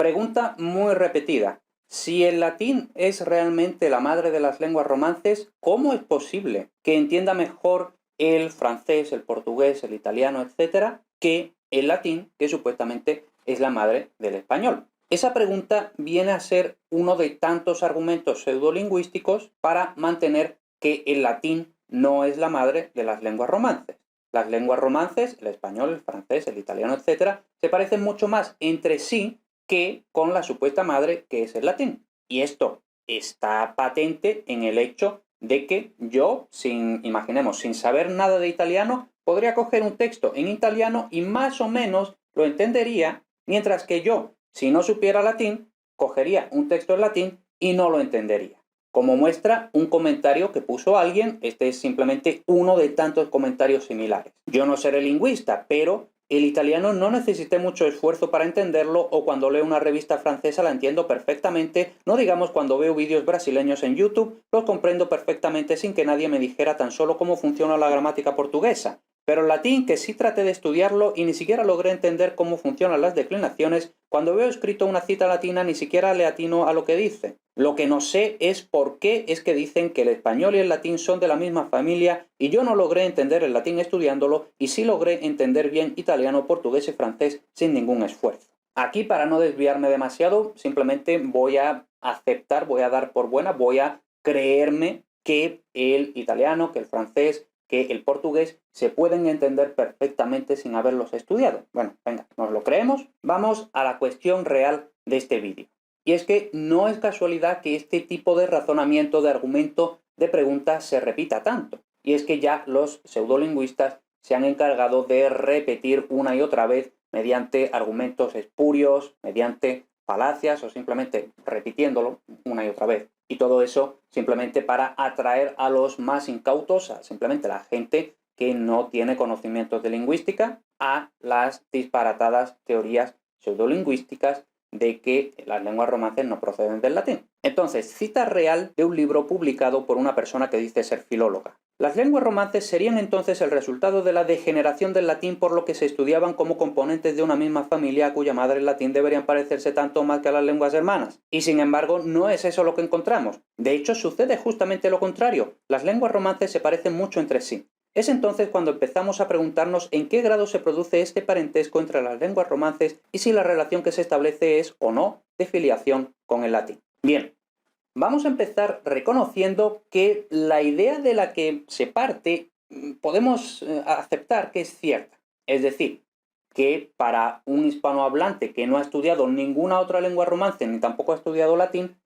Pregunta muy repetida. Si el latín es realmente la madre de las lenguas romances, ¿cómo es posible que entienda mejor el francés, el portugués, el italiano, etcétera, que el latín, que supuestamente es la madre del español? Esa pregunta viene a ser uno de tantos argumentos pseudolingüísticos para mantener que el latín no es la madre de las lenguas romances. Las lenguas romances, el español, el francés, el italiano, etcétera, se parecen mucho más entre sí que con la supuesta madre que es el latín. Y esto está patente en el hecho de que yo, imaginemos, sin saber nada de italiano, podría coger un texto en italiano y más o menos lo entendería, mientras que yo, si no supiera latín, cogería un texto en latín y no lo entendería. Como muestra un comentario que puso alguien, este es simplemente uno de tantos comentarios similares. Yo no seré lingüista, pero el italiano no necesité mucho esfuerzo para entenderlo, o cuando leo una revista francesa la entiendo perfectamente, no digamos cuando veo vídeos brasileños en YouTube, los comprendo perfectamente sin que nadie me dijera tan solo cómo funciona la gramática portuguesa. Pero el latín, que sí traté de estudiarlo y ni siquiera logré entender cómo funcionan las declinaciones, cuando veo escrito una cita latina ni siquiera le atino a lo que dice. Lo que no sé es por qué es que dicen que el español y el latín son de la misma familia, y yo no logré entender el latín estudiándolo y sí logré entender bien italiano, portugués y francés sin ningún esfuerzo. Aquí, para no desviarme demasiado, simplemente voy a aceptar, voy a dar por buena, voy a creerme que el italiano, que el francés, que el portugués se pueden entender perfectamente sin haberlos estudiado. Bueno, venga, nos lo creemos. Vamos a la cuestión real de este vídeo. Y es que no es casualidad que este tipo de razonamiento, de argumento, de preguntas se repita tanto. Y es que ya los pseudolingüistas se han encargado de repetir una y otra vez mediante argumentos espurios, mediante falacias o simplemente repitiéndolo una y otra vez. Y todo eso simplemente para atraer a los más incautos, a simplemente la gente que no tiene conocimientos de lingüística, a las disparatadas teorías pseudolingüísticas de que las lenguas romances no proceden del latín. Entonces, cita real de un libro publicado por una persona que dice ser filóloga. Las lenguas romances serían entonces el resultado de la degeneración del latín, por lo que se estudiaban como componentes de una misma familia cuya madre el latín deberían parecerse tanto más que a las lenguas hermanas. Y sin embargo, no es eso lo que encontramos. De hecho, sucede justamente lo contrario. Las lenguas romances se parecen mucho entre sí. Es entonces cuando empezamos a preguntarnos en qué grado se produce este parentesco entre las lenguas romances y si la relación que se establece es o no de filiación con el latín. Bien, vamos a empezar reconociendo que la idea de la que se parte podemos aceptar que es cierta. Es decir, que para un hispanohablante que no ha estudiado ninguna otra lengua romance ni tampoco ha estudiado latín,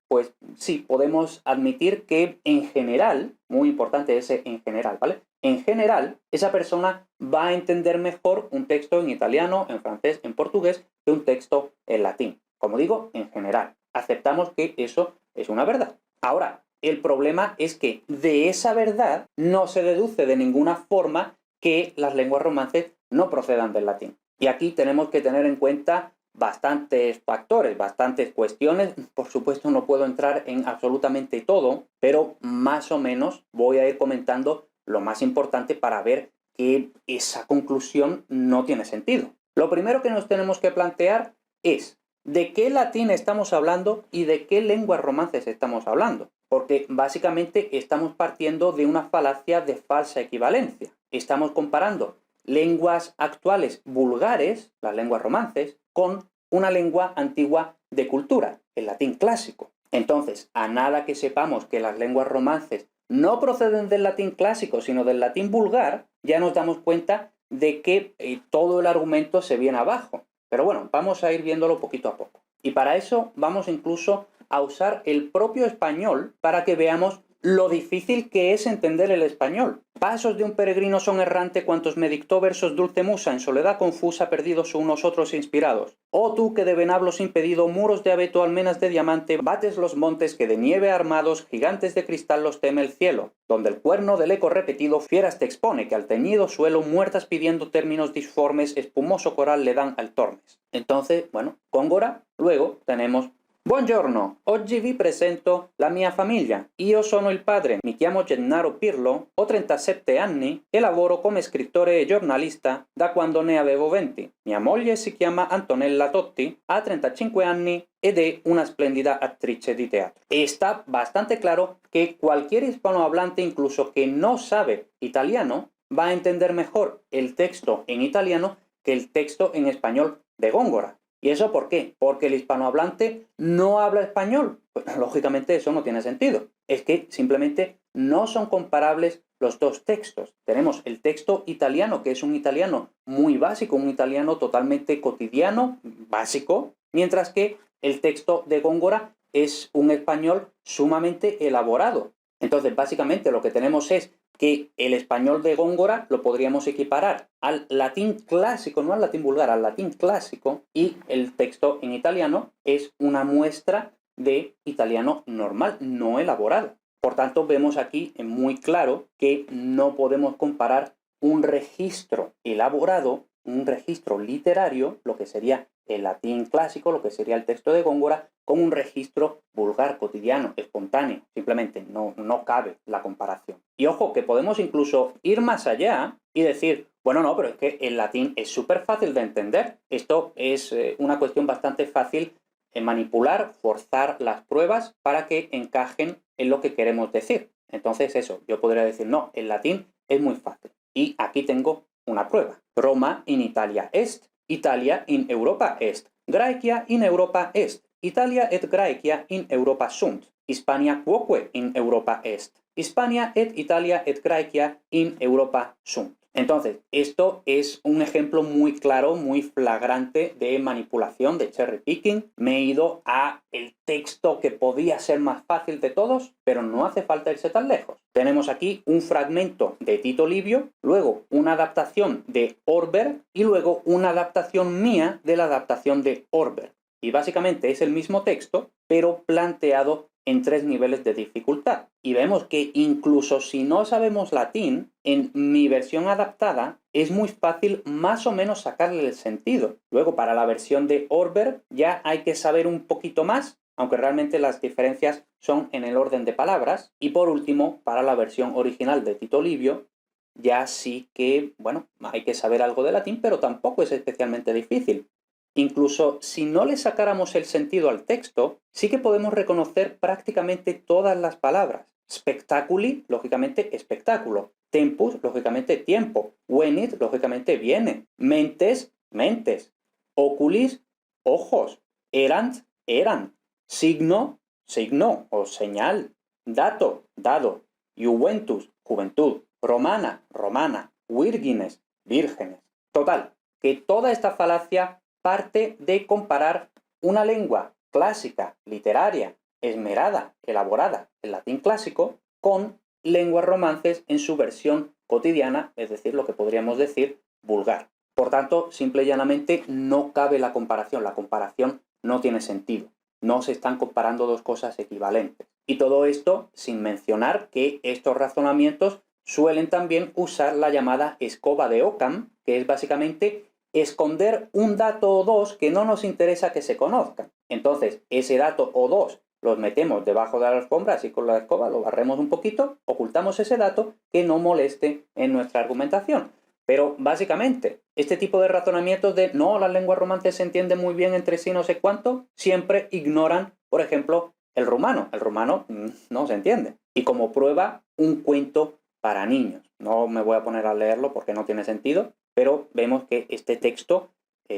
pues sí, podemos admitir que en general, muy importante ese en general, ¿vale? En general, esa persona va a entender mejor un texto en italiano, en francés, en portugués, que un texto en latín. Como digo, en general. Aceptamos que eso es una verdad. Ahora, el problema es que de esa verdad no se deduce de ninguna forma que las lenguas romances no procedan del latín. Y aquí tenemos que tener en cuenta bastantes factores, bastantes cuestiones. Por supuesto, no puedo entrar en absolutamente todo, pero más o menos voy a ir comentando lo más importante para ver que esa conclusión no tiene sentido. Lo primero que nos tenemos que plantear es ¿de qué latín estamos hablando y de qué lenguas romances estamos hablando? Porque básicamente estamos partiendo de una falacia de falsa equivalencia. Estamos comparando lenguas actuales vulgares, las lenguas romances, con una lengua antigua de cultura, el latín clásico. Entonces, a nada que sepamos que las lenguas romances no proceden del latín clásico, sino del latín vulgar, ya nos damos cuenta de que todo el argumento se viene abajo. Pero bueno, vamos a ir viéndolo poquito a poco. Y para eso vamos incluso a usar el propio español para que veamos lo difícil que es entender el español. Pasos de un peregrino son errante cuantos me dictó versos dulce musa, en soledad confusa perdidos unos otros inspirados. Oh tú que de venablos impedido, muros de abeto, almenas de diamante, bates los montes que de nieve armados, gigantes de cristal los teme el cielo, donde el cuerno del eco repetido fieras te expone, que al teñido suelo, muertas pidiendo términos disformes, espumoso coral le dan al tormes. Entonces, bueno, Góngora, luego tenemos Buongiorno, oggi vi presento la mia famiglia. Io sono il padre, mi chiamo Gennaro Pirlo, ho 37 anni e lavoro come scrittore e giornalista da quando ne avevo 20. Mia moglie si chiama Antonella Totti, ha 35 anni ed è una splendida attrice di teatro. Está bastante claro que cualquier hispanohablante, incluso que no sabe italiano, va a entender mejor el texto en italiano que el texto en español de Góngora. ¿Y eso por qué? Porque el hispanohablante no habla español. Pues, lógicamente eso no tiene sentido. Es que simplemente no son comparables los dos textos. Tenemos el texto italiano, que es un italiano muy básico, un italiano totalmente cotidiano, básico, mientras que el texto de Góngora es un español sumamente elaborado. Entonces, básicamente lo que tenemos es que el español de Góngora lo podríamos equiparar al latín clásico, no al latín vulgar, al latín clásico, y el texto en italiano es una muestra de italiano normal, no elaborado. Por tanto, vemos aquí muy claro que no podemos comparar un registro elaborado, un registro literario, lo que sería el latín clásico, lo que sería el texto de Góngora, con un registro vulgar, cotidiano, espontáneo. Simplemente no cabe la comparación. Y ojo, que podemos incluso ir más allá y decir, bueno, no, pero es que el latín es súper fácil de entender. Esto es una cuestión bastante fácil de manipular, forzar las pruebas para que encajen en lo que queremos decir. Entonces eso, yo podría decir, no, el latín es muy fácil. Y aquí tengo una prueba. Roma in Italia est, Italia in Europa est, Graecia in Europa est, Italia et Graecia in Europa sunt, Hispania quoque in Europa est, Hispania et Italia et Graecia in Europa sunt. Entonces, esto es un ejemplo muy claro, muy flagrante de manipulación, de cherry picking. Me he ido a el texto que podía ser más fácil de todos, pero no hace falta irse tan lejos. Tenemos aquí un fragmento de Tito Livio, luego una adaptación de Orberg y luego una adaptación mía de la adaptación de Orberg. Y básicamente es el mismo texto, pero planteado en 3 niveles de dificultad. Y vemos que incluso si no sabemos latín, en mi versión adaptada es muy fácil más o menos sacarle el sentido. Luego, para la versión de Orberg ya hay que saber un poquito más, aunque realmente las diferencias son en el orden de palabras. Y por último, para la versión original de Tito Livio, ya sí que, bueno, hay que saber algo de latín, pero tampoco es especialmente difícil. Incluso si no le sacáramos el sentido al texto, sí que podemos reconocer prácticamente todas las palabras. Spectaculi, lógicamente, espectáculo. Tempus, lógicamente, tiempo. Venit, lógicamente, viene. Mentes, mentes. Oculis, ojos. Erant, eran. Signo, signo o señal. Dato, dado. Juventus, juventud. Romana, romana. Virgines, vírgenes. Total, que toda esta falacia parte de comparar una lengua clásica, literaria, esmerada, elaborada, el latín clásico, con lenguas romances en su versión cotidiana, es decir, lo que podríamos decir vulgar. Por tanto, simple y llanamente no cabe la comparación no tiene sentido. No se están comparando dos cosas equivalentes. Y todo esto sin mencionar que estos razonamientos suelen también usar la llamada escoba de Occam, que es básicamente esconder un dato o dos que no nos interesa que se conozcan. Entonces, ese dato o dos los metemos debajo de la alfombra, así con la escoba lo barremos un poquito, ocultamos ese dato que no moleste en nuestra argumentación. Pero básicamente, este tipo de razonamientos de no, las lenguas romances se entienden muy bien entre sí, no sé cuánto, siempre ignoran, por ejemplo, el rumano. El rumano no se entiende. Y como prueba, un cuento para niños. No me voy a poner a leerlo porque no tiene sentido, pero vemos que este texto,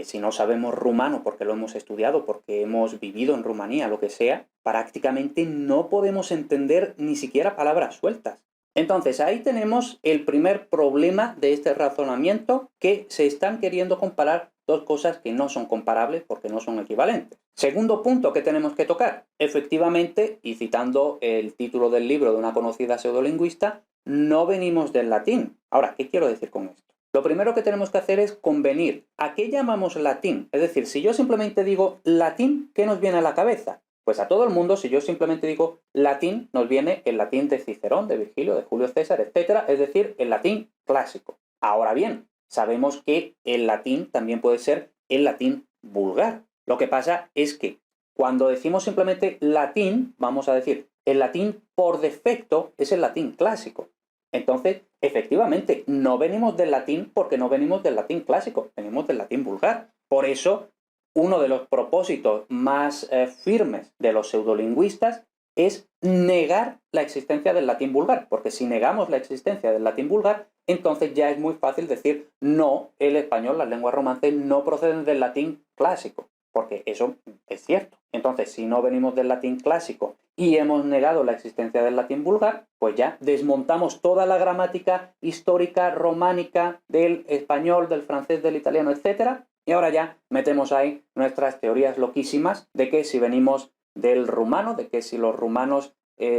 si no sabemos rumano porque lo hemos estudiado, porque hemos vivido en Rumanía, lo que sea, prácticamente no podemos entender ni siquiera palabras sueltas. Entonces, ahí tenemos el primer problema de este razonamiento, que se están queriendo comparar dos cosas que no son comparables porque no son equivalentes. Segundo punto que tenemos que tocar. Efectivamente, y citando el título del libro de una conocida pseudolingüista, no venimos del latín. Ahora, ¿qué quiero decir con esto? Lo primero que tenemos que hacer es convenir. ¿A qué llamamos latín? Es decir, si yo simplemente digo latín, ¿qué nos viene a la cabeza? Pues a todo el mundo, si yo simplemente digo latín, nos viene el latín de Cicerón, de Virgilio, de Julio César, etc. Es decir, el latín clásico. Ahora bien, sabemos que el latín también puede ser el latín vulgar. Lo que pasa es que Cuando decimos simplemente latín, vamos a decir, el latín por defecto es el latín clásico. Entonces, efectivamente, no venimos del latín porque no venimos del latín clásico, venimos del latín vulgar. Por eso, uno de los propósitos más firmes de los pseudolingüistas es negar la existencia del latín vulgar, porque si negamos la existencia del latín vulgar, entonces ya es muy fácil decir no, el español, las lenguas romances no proceden del latín clásico, porque eso es cierto. Entonces, si no venimos del latín clásico y hemos negado la existencia del latín vulgar, pues ya desmontamos toda la gramática histórica románica del español, del francés, del italiano, etc. Y ahora ya metemos ahí nuestras teorías loquísimas de que si venimos del rumano, de que si los rumanos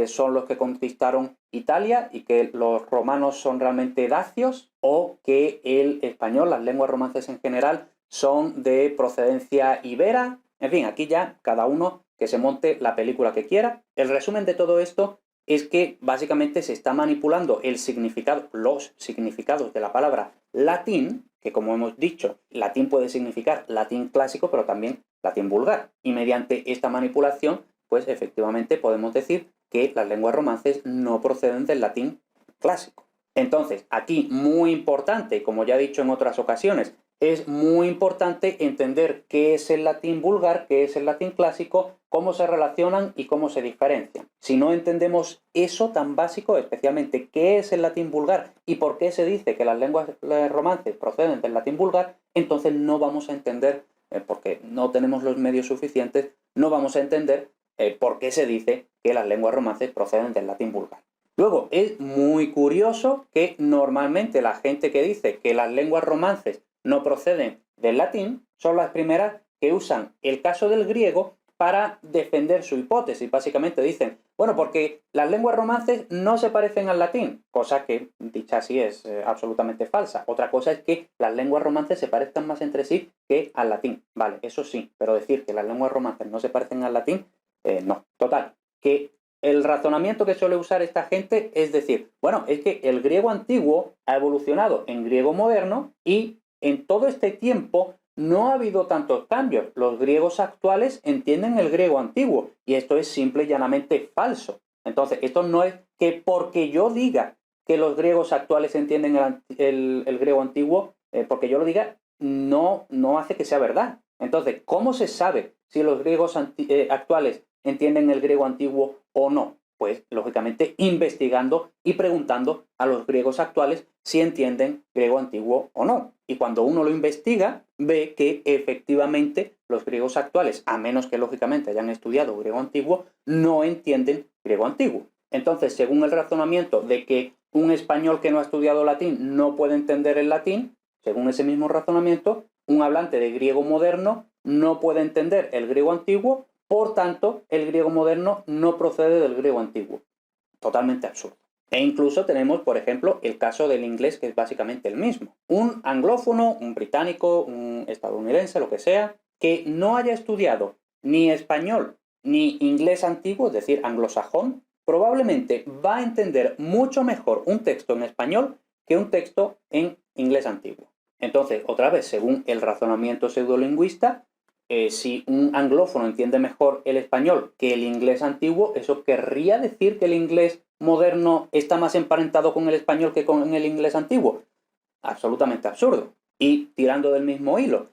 son los que conquistaron Italia y que los romanos son realmente dacios, o que el español, las lenguas romances en general, son de procedencia ibera. En fin, aquí ya cada uno que se monte la película que quiera. El resumen de todo esto es que básicamente se está manipulando el significado, los significados de la palabra latín, que como hemos dicho, latín puede significar latín clásico, pero también latín vulgar. Y mediante esta manipulación, pues efectivamente podemos decir que las lenguas romances no proceden del latín clásico. Entonces, aquí muy importante, como ya he dicho en otras ocasiones, es muy importante entender qué es el latín vulgar, qué es el latín clásico, cómo se relacionan y cómo se diferencian. Si no entendemos eso tan básico, especialmente qué es el latín vulgar y por qué se dice que las lenguas romances proceden del latín vulgar, entonces no vamos a entender, porque no tenemos los medios suficientes, no vamos a entender por qué se dice que las lenguas romances proceden del latín vulgar. Luego, es muy curioso que normalmente la gente que dice que las lenguas romances no proceden del latín son las primeras que usan el caso del griego para defender su hipótesis. Básicamente dicen, bueno, porque las lenguas romances no se parecen al latín, cosa que, dicha así, es absolutamente falsa. Otra cosa es que las lenguas romances se parezcan más entre sí que al latín. Vale, eso sí, pero decir que las lenguas romances no se parecen al latín, no. Total, que el razonamiento que suele usar esta gente es decir, bueno, es que el griego antiguo ha evolucionado en griego moderno y en todo este tiempo no ha habido tantos cambios. Los griegos actuales entienden el griego antiguo y esto es simple y llanamente falso. Entonces, esto no es que porque yo diga que los griegos actuales entienden el griego antiguo, porque yo lo diga, no hace que sea verdad. Entonces, ¿cómo se sabe si los griegos actuales entienden el griego antiguo o no? Pues, lógicamente, investigando y preguntando a los griegos actuales si entienden griego antiguo o no. Y cuando uno lo investiga, ve que efectivamente los griegos actuales, a menos que lógicamente hayan estudiado griego antiguo, no entienden griego antiguo. Entonces, según el razonamiento de que un español que no ha estudiado latín no puede entender el latín, según ese mismo razonamiento, un hablante de griego moderno no puede entender el griego antiguo, por tanto, el griego moderno no procede del griego antiguo. Totalmente absurdo. E incluso tenemos, por ejemplo, el caso del inglés, que es básicamente el mismo. Un anglófono, un británico, un estadounidense, lo que sea, que no haya estudiado ni español ni inglés antiguo, es decir, anglosajón, probablemente va a entender mucho mejor un texto en español que un texto en inglés antiguo. Entonces, otra vez, según el razonamiento pseudolingüista, si un anglófono entiende mejor el español que el inglés antiguo, ¿eso querría decir que el inglés moderno está más emparentado con el español que con el inglés antiguo? Absolutamente absurdo. Y tirando del mismo hilo,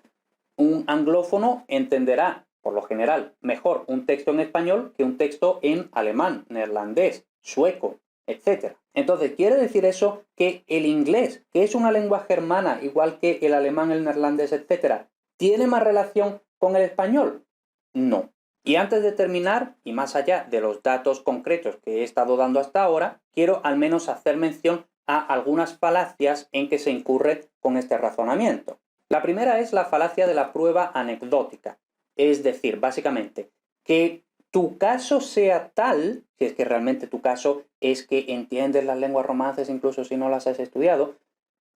un anglófono entenderá, por lo general, mejor un texto en español que un texto en alemán, neerlandés, sueco, etc. Entonces, ¿quiere decir eso que el inglés, que es una lengua germana, igual que el alemán, el neerlandés, etc., tiene más relación con el español? No. Y antes de terminar, y más allá de los datos concretos que he estado dando hasta ahora, quiero al menos hacer mención a algunas falacias en que se incurre con este razonamiento. La primera es la falacia de la prueba anecdótica. Es decir, básicamente, que tu caso sea tal, si es que realmente tu caso es que entiendes las lenguas romances incluso si no las has estudiado,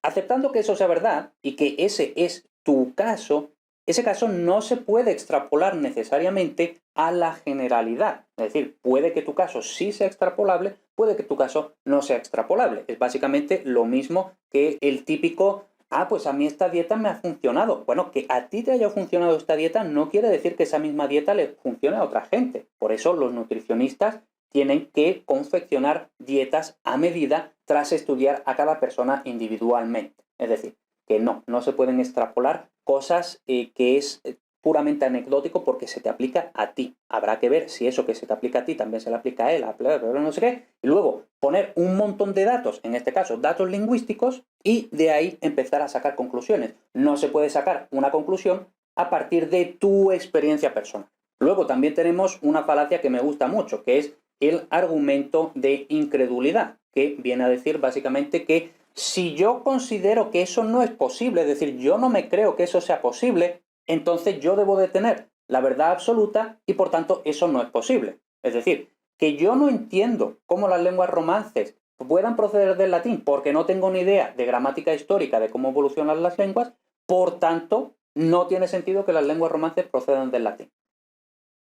aceptando que eso sea verdad y que ese es tu caso, ese caso no se puede extrapolar necesariamente a la generalidad. Es decir, puede que tu caso sí sea extrapolable, puede que tu caso no sea extrapolable. Es básicamente lo mismo que el típico ah, pues a mí esta dieta me ha funcionado. Bueno, que a ti te haya funcionado esta dieta no quiere decir que esa misma dieta le funcione a otra gente. Por eso los nutricionistas tienen que confeccionar dietas a medida tras estudiar a cada persona individualmente. Es decir, que no se pueden extrapolar cosas que es puramente anecdótico porque se te aplica a ti. Habrá que ver si eso que se te aplica a ti también se le aplica a él, no sé qué, y luego poner un montón de datos, en este caso datos lingüísticos, y de ahí empezar a sacar conclusiones. No se puede sacar una conclusión a partir de tu experiencia personal. Luego también tenemos una falacia que me gusta mucho, que es el argumento de incredulidad, que viene a decir básicamente que si yo considero que eso no es posible, es decir, yo no me creo que eso sea posible, entonces yo debo de tener la verdad absoluta y por tanto eso no es posible. Es decir, que yo no entiendo cómo las lenguas romances puedan proceder del latín porque no tengo ni idea de gramática histórica de cómo evolucionan las lenguas, por tanto no tiene sentido que las lenguas romances procedan del latín.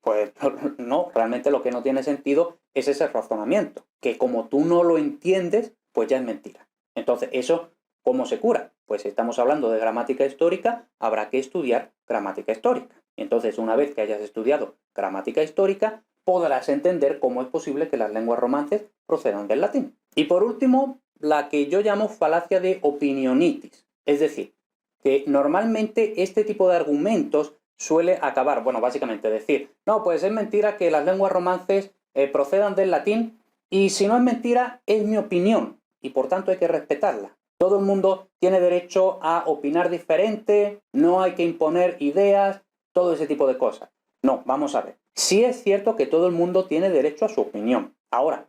Pues no, realmente lo que no tiene sentido es ese razonamiento, que como tú no lo entiendes, pues ya es mentira. Entonces, ¿eso cómo se cura? Pues si estamos hablando de gramática histórica, habrá que estudiar gramática histórica. Entonces, una vez que hayas estudiado gramática histórica, podrás entender cómo es posible que las lenguas romances procedan del latín. Y por último, la que yo llamo falacia de opinionitis. Es decir, que normalmente este tipo de argumentos suele acabar, bueno, básicamente decir, no, pues es mentira que las lenguas romances procedan del latín y si no es mentira, es mi opinión y por tanto hay que respetarla. Todo el mundo tiene derecho a opinar diferente, no hay que imponer ideas, todo ese tipo de cosas. No, vamos a ver. Sí es cierto que todo el mundo tiene derecho a su opinión. Ahora,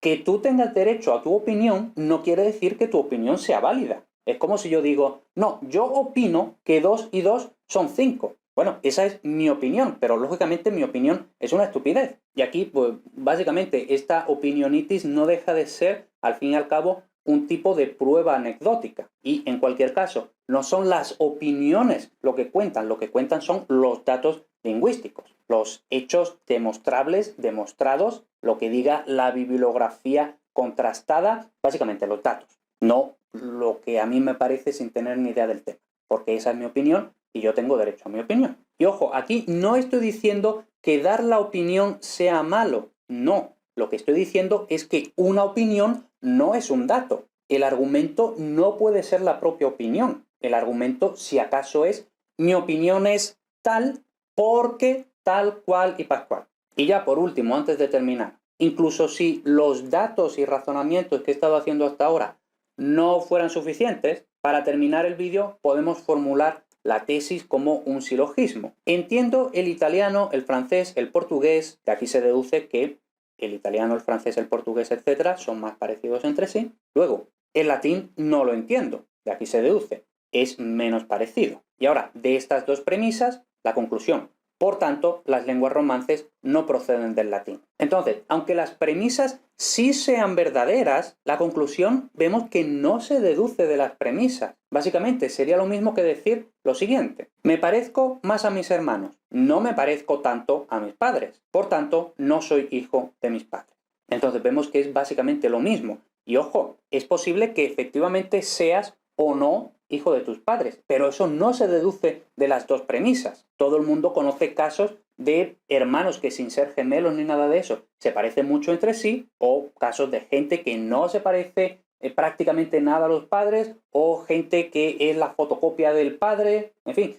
que tú tengas derecho a tu opinión no quiere decir que tu opinión sea válida. Es como si yo digo, no, yo opino que 2 y 2 son 5. Bueno, esa es mi opinión, pero lógicamente mi opinión es una estupidez. Y aquí, pues, básicamente, esta opinionitis no deja de ser, al fin y al cabo, un tipo de prueba anecdótica. Y, en cualquier caso, no son las opiniones lo que cuentan son los datos lingüísticos, los hechos demostrables, demostrados, lo que diga la bibliografía contrastada, básicamente los datos, no lo que a mí me parece sin tener ni idea del tema, porque esa es mi opinión y yo tengo derecho a mi opinión. Y ojo, aquí no estoy diciendo que dar la opinión sea malo, no. Lo que estoy diciendo es que una opinión no es un dato. El argumento no puede ser la propia opinión. El argumento, si acaso, es mi opinión es tal porque tal cual y pascual. Y ya por último, antes de terminar, incluso si los datos y razonamientos que he estado haciendo hasta ahora no fueran suficientes, para terminar el vídeo podemos formular la tesis como un silogismo. Entiendo el italiano, el francés, el portugués, de aquí se deduce que el italiano, el francés, el portugués, etcétera, son más parecidos entre sí. Luego, el latín no lo entiendo, de aquí se deduce, es menos parecido. Y ahora, de estas dos premisas, la conclusión. Por tanto, las lenguas romances no proceden del latín. Entonces, aunque las premisas sí sean verdaderas, la conclusión vemos que no se deduce de las premisas. Básicamente, sería lo mismo que decir lo siguiente. Me parezco más a mis hermanos, no me parezco tanto a mis padres. Por tanto, no soy hijo de mis padres. Entonces, vemos que es básicamente lo mismo. Y ojo, es posible que efectivamente seas o no hijo de tus padres, pero eso no se deduce de las dos premisas. Todo el mundo conoce casos de hermanos que sin ser gemelos ni nada de eso se parecen mucho entre sí, o casos de gente que no se parece prácticamente nada a los padres, o gente que es la fotocopia del padre, en fin,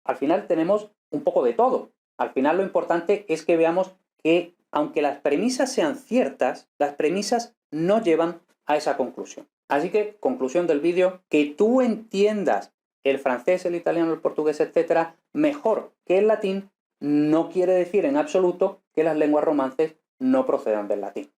al final tenemos un poco de todo. Al final lo importante es que veamos que aunque las premisas sean ciertas, las premisas no llevan a esa conclusión. Así que, conclusión del vídeo, que tú entiendas el francés, el italiano, el portugués, etcétera, mejor que el latín, no quiere decir en absoluto que las lenguas romances no procedan del latín.